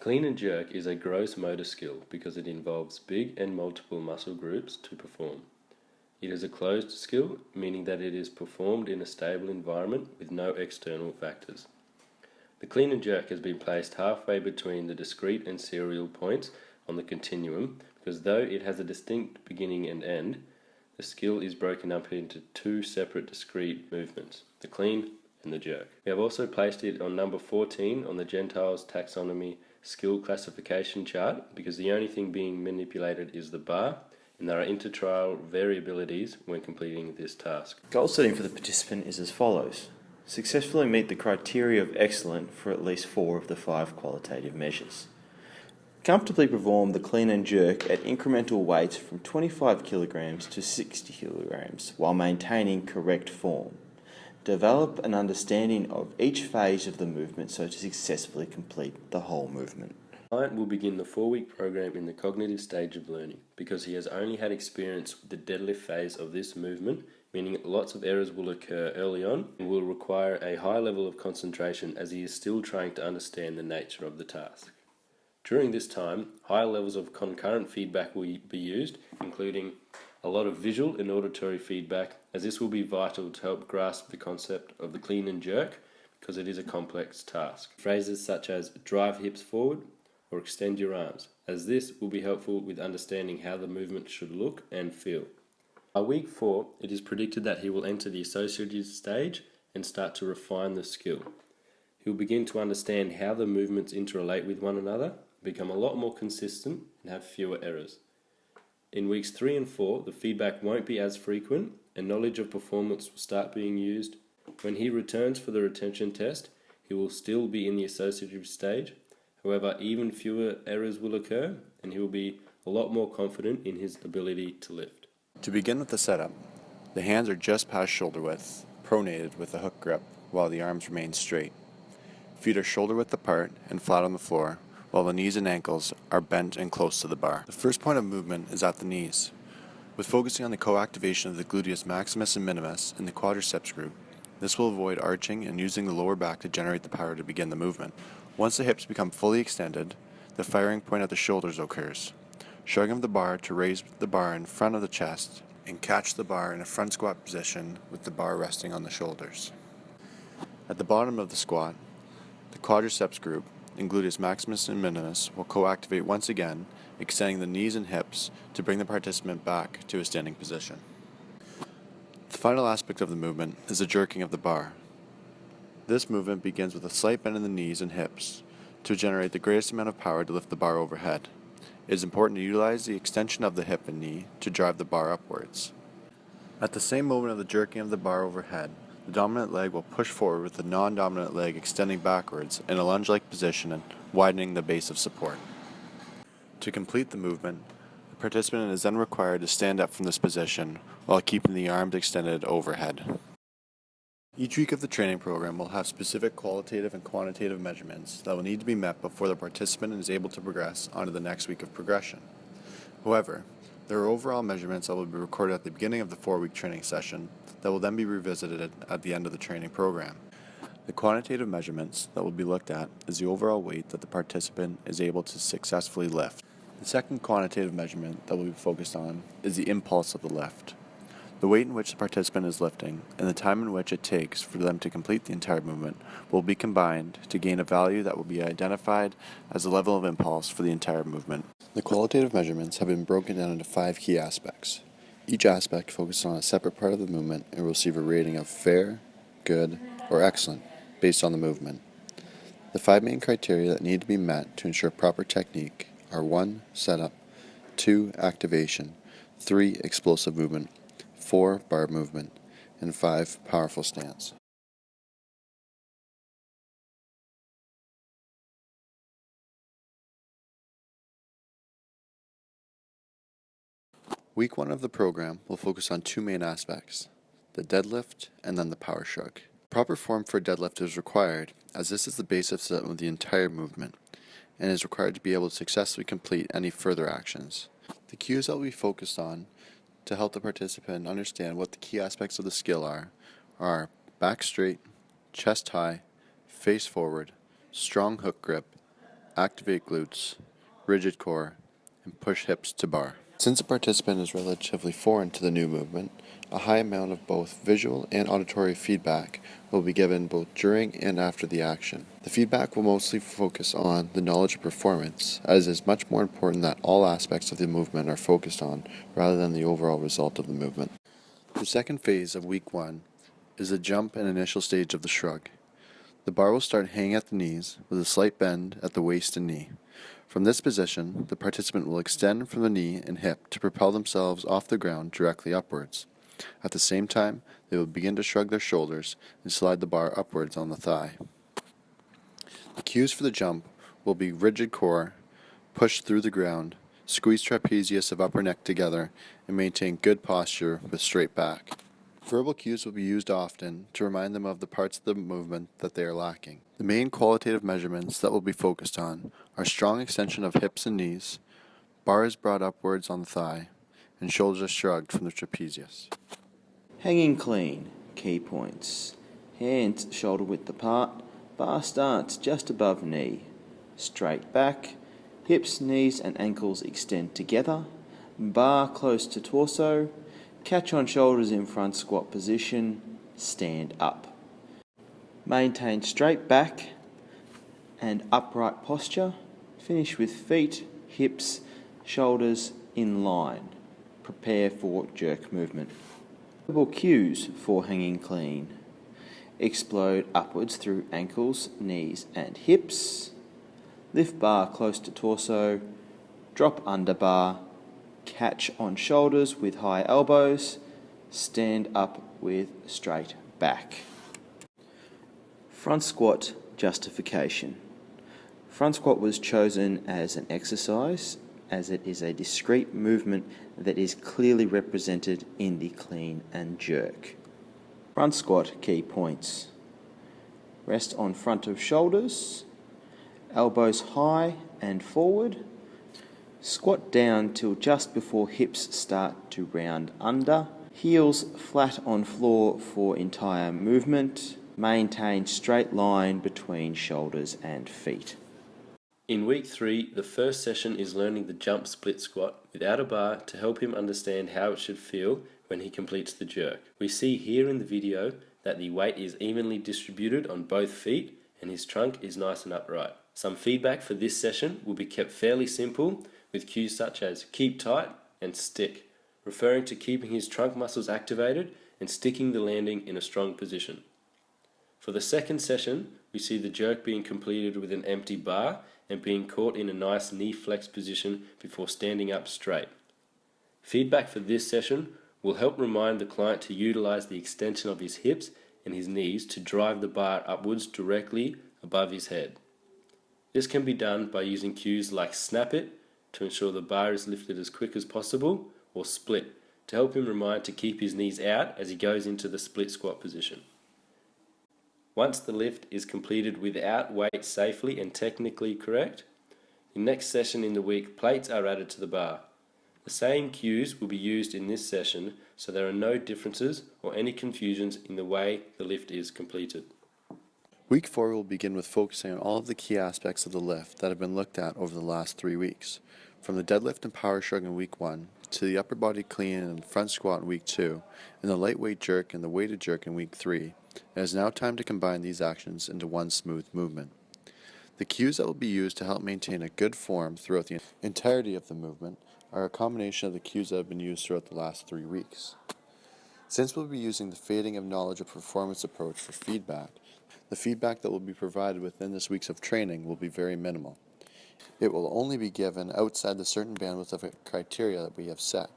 Clean and jerk is a gross motor skill because it involves big and multiple muscle groups to perform. It is a closed skill, meaning that it is performed in a stable environment with no external factors. The clean and jerk has been placed halfway between the discrete and serial points on the continuum because though it has a distinct beginning and end, the skill is broken up into two separate discrete movements, the clean and the jerk. We have also placed it on number 14 on the Gentiles taxonomy skill classification chart because the only thing being manipulated is the bar and there are intertrial variabilities when completing this task. Goal setting for the participant is as follows. Successfully meet the criteria of excellent for at least 4 of the 5 qualitative measures. Comfortably perform the clean and jerk at incremental weights from 25 kilograms to 60 kilograms while maintaining correct form. Develop an understanding of each phase of the movement so to successfully complete the whole movement. The client will begin the 4-week program in the cognitive stage of learning because he has only had experience with the deadlift phase of this movement, meaning lots of errors will occur early on and will require a high level of concentration as he is still trying to understand the nature of the task. During this time, high levels of concurrent feedback will be used, including a lot of visual and auditory feedback, as this will be vital to help grasp the concept of the clean and jerk because it is a complex task. Phrases such as drive hips forward or extend your arms, as this will be helpful with understanding how the movement should look and feel. By week 4, it is predicted that he will enter the associative stage and start to refine the skill. He will begin to understand how the movements interrelate with one another, become a lot more consistent and have fewer errors. In weeks 3 and 4, the feedback won't be as frequent and knowledge of performance will start being used. When he returns for the retention test, he will still be in the associative stage. However, even fewer errors will occur and he will be a lot more confident in his ability to lift. To begin with the setup, the hands are just past shoulder width, pronated with a hook grip while the arms remain straight. Feet are shoulder width apart and flat on the floor, while the knees and ankles are bent and close to the bar. The first point of movement is at the knees. With focusing on the co-activation of the gluteus maximus and minimus in the quadriceps group, this will avoid arching and using the lower back to generate the power to begin the movement. Once the hips become fully extended, the firing point at the shoulders occurs. Shrugging of the bar to raise the bar in front of the chest and catch the bar in a front squat position with the bar resting on the shoulders. At the bottom of the squat, the quadriceps group and gluteus maximus and minimus will co-activate once again, extending the knees and hips to bring the participant back to a standing position. The final aspect of the movement is the jerking of the bar. This movement begins with a slight bend in the knees and hips to generate the greatest amount of power to lift the bar overhead. It is important to utilize the extension of the hip and knee to drive the bar upwards. At the same moment of the jerking of the bar overhead, the dominant leg will push forward with the non-dominant leg extending backwards in a lunge-like position and widening the base of support. To complete the movement, the participant is then required to stand up from this position while keeping the arms extended overhead. Each week of the training program will have specific qualitative and quantitative measurements that will need to be met before the participant is able to progress onto the next week of progression. However, there are overall measurements that will be recorded at the beginning of the 4-week training session that will then be revisited at the end of the training program. The quantitative measurements that will be looked at is the overall weight that the participant is able to successfully lift. The second quantitative measurement that will be focused on is the impulse of the lift. The weight in which the participant is lifting and the time in which it takes for them to complete the entire movement will be combined to gain a value that will be identified as the level of impulse for the entire movement. The qualitative measurements have been broken down into 5 key aspects. Each aspect focuses on a separate part of the movement and will receive a rating of fair, good, or excellent based on the movement. The 5 main criteria that need to be met to ensure proper technique are 1. Setup, 2. Activation, 3. Explosive movement, 4. Bar movement, and 5. Powerful stance. Week 1 of the program will focus on 2 main aspects, the deadlift and then the power shrug. Proper form for a deadlift is required, as this is the basis of the entire movement, and is required to be able to successfully complete any further actions. The cues that will be focused on to help the participant understand what the key aspects of the skill are back straight, chest high, face forward, strong hook grip, activate glutes, rigid core, and push hips to bar. Since the participant is relatively foreign to the new movement, a high amount of both visual and auditory feedback will be given both during and after the action. The feedback will mostly focus on the knowledge of performance, as it is much more important that all aspects of the movement are focused on rather than the overall result of the movement. The second phase of week 1 is the jump and initial stage of the shrug. The bar will start hanging at the knees with a slight bend at the waist and knee. From this position, the participant will extend from the knee and hip to propel themselves off the ground directly upwards. At the same time, they will begin to shrug their shoulders and slide the bar upwards on the thigh. The cues for the jump will be rigid core, push through the ground, squeeze trapezius of upper neck together, and maintain good posture with straight back. Verbal cues will be used often to remind them of the parts of the movement that they are lacking. The main qualitative measurements that will be focused on are strong extension of hips and knees, bars brought upwards on the thigh, and shoulders shrugged from the trapezius. Hanging clean. Key points. Hands shoulder width apart. Bar starts just above knee. Straight back. Hips, knees and ankles extend together. Bar close to torso. Catch on shoulders in front squat position. Stand up. Maintain straight back and upright posture. Finish with feet, hips, shoulders in line. Prepare for jerk movement. Verbal cues for hanging clean. Explode upwards through ankles, knees and hips. Lift bar close to torso. Drop under bar. Catch on shoulders with high elbows. Stand up with straight back. Front squat justification. Front squat was chosen as an exercise as it is a discrete movement that is clearly represented in the clean and jerk. Front squat key points. Rest on front of shoulders, elbows high and forward. Squat down till just before hips start to round under. Heels flat on floor for entire movement. Maintain straight line between shoulders and feet. In week 3, the first session is learning the jump split squat without a bar to help him understand how it should feel when he completes the jerk. We see here in the video that the weight is evenly distributed on both feet and his trunk is nice and upright. Some feedback for this session will be kept fairly simple with cues such as keep tight and stick, referring to keeping his trunk muscles activated and sticking the landing in a strong position. For the second session, we see the jerk being completed with an empty bar and being caught in a nice knee flex position before standing up straight. Feedback for this session will help remind the client to utilize the extension of his hips and his knees to drive the bar upwards directly above his head. This can be done by using cues like snap it to ensure the bar is lifted as quick as possible, or split to help him remind to keep his knees out as he goes into the split squat position. Once the lift is completed without weight safely and technically correct, the next session in the week, plates are added to the bar. The same cues will be used in this session, so there are no differences or any confusions in the way the lift is completed. Week 4 will begin with focusing on all of the key aspects of the lift that have been looked at over the last 3 weeks. From the deadlift and power shrug in week 1, to the upper body clean and front squat in week 2, and the lightweight jerk and the weighted jerk in week 3, it is now time to combine these actions into one smooth movement. The cues that will be used to help maintain a good form throughout the entirety of the movement are a combination of the cues that have been used throughout the last 3 weeks. Since we'll be using the fading of knowledge of performance approach for feedback, the feedback that will be provided within this week's of training will be very minimal. It will only be given outside the certain bandwidth of criteria that we have set,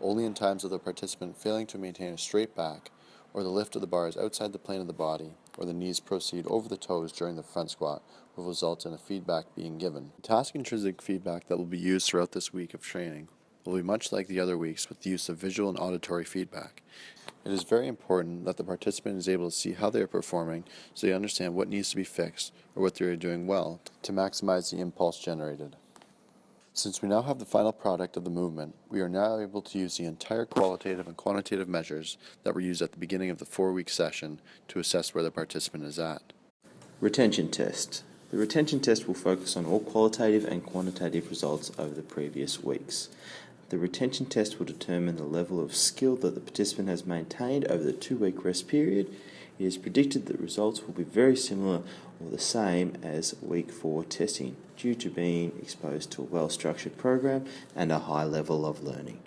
only in times of the participant failing to maintain a straight back, or the lift of the bar is outside the plane of the body, or the knees proceed over the toes during the front squat, will result in a feedback being given. The task intrinsic feedback that will be used throughout this week of training will be much like the other weeks with the use of visual and auditory feedback. It is very important that the participant is able to see how they are performing so they understand what needs to be fixed or what they are doing well to maximize the impulse generated. Since we now have the final product of the movement, we are now able to use the entire qualitative and quantitative measures that were used at the beginning of the 4-week session to assess where the participant is at. Retention test. The retention test will focus on all qualitative and quantitative results over the previous weeks. The retention test will determine the level of skill that the participant has maintained over the 2-week rest period. It is predicted that results will be very similar or the same as week 4 testing due to being exposed to a well-structured program and a high level of learning.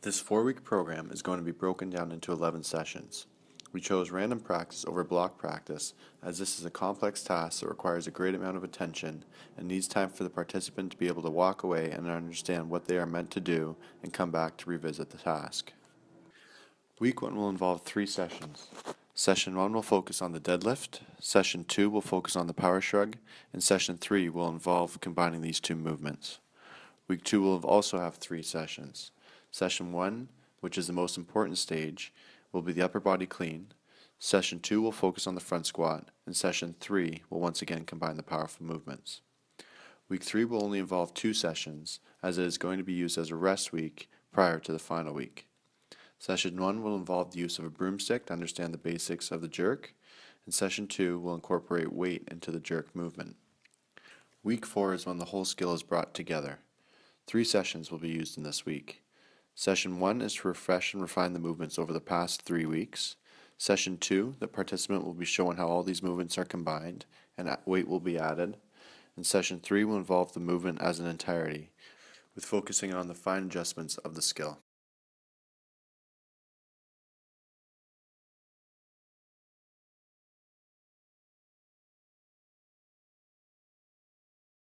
This 4-week program is going to be broken down into 11 sessions. We chose random practice over block practice as this is a complex task that requires a great amount of attention and needs time for the participant to be able to walk away and understand what they are meant to do and come back to revisit the task. Week 1 will involve 3 sessions. Session 1 will focus on the deadlift, Session 2 will focus on the power shrug, and Session 3 will involve combining these 2 movements. Week 2 will also have 3 sessions. Session 1, which is the most important stage, will be the upper body clean. Session 2 will focus on the front squat, and Session 3 will once again combine the powerful movements. Week 3 will only involve 2 sessions, as it is going to be used as a rest week prior to the final week. Session 1 will involve the use of a broomstick to understand the basics of the jerk, and Session 2 will incorporate weight into the jerk movement. Week 4 is when the whole skill is brought together. 3 sessions will be used in this week. Session 1 is to refresh and refine the movements over the past 3 weeks. Session 2, the participant will be shown how all these movements are combined and weight will be added. And Session 3 will involve the movement as an entirety, with focusing on the fine adjustments of the skill.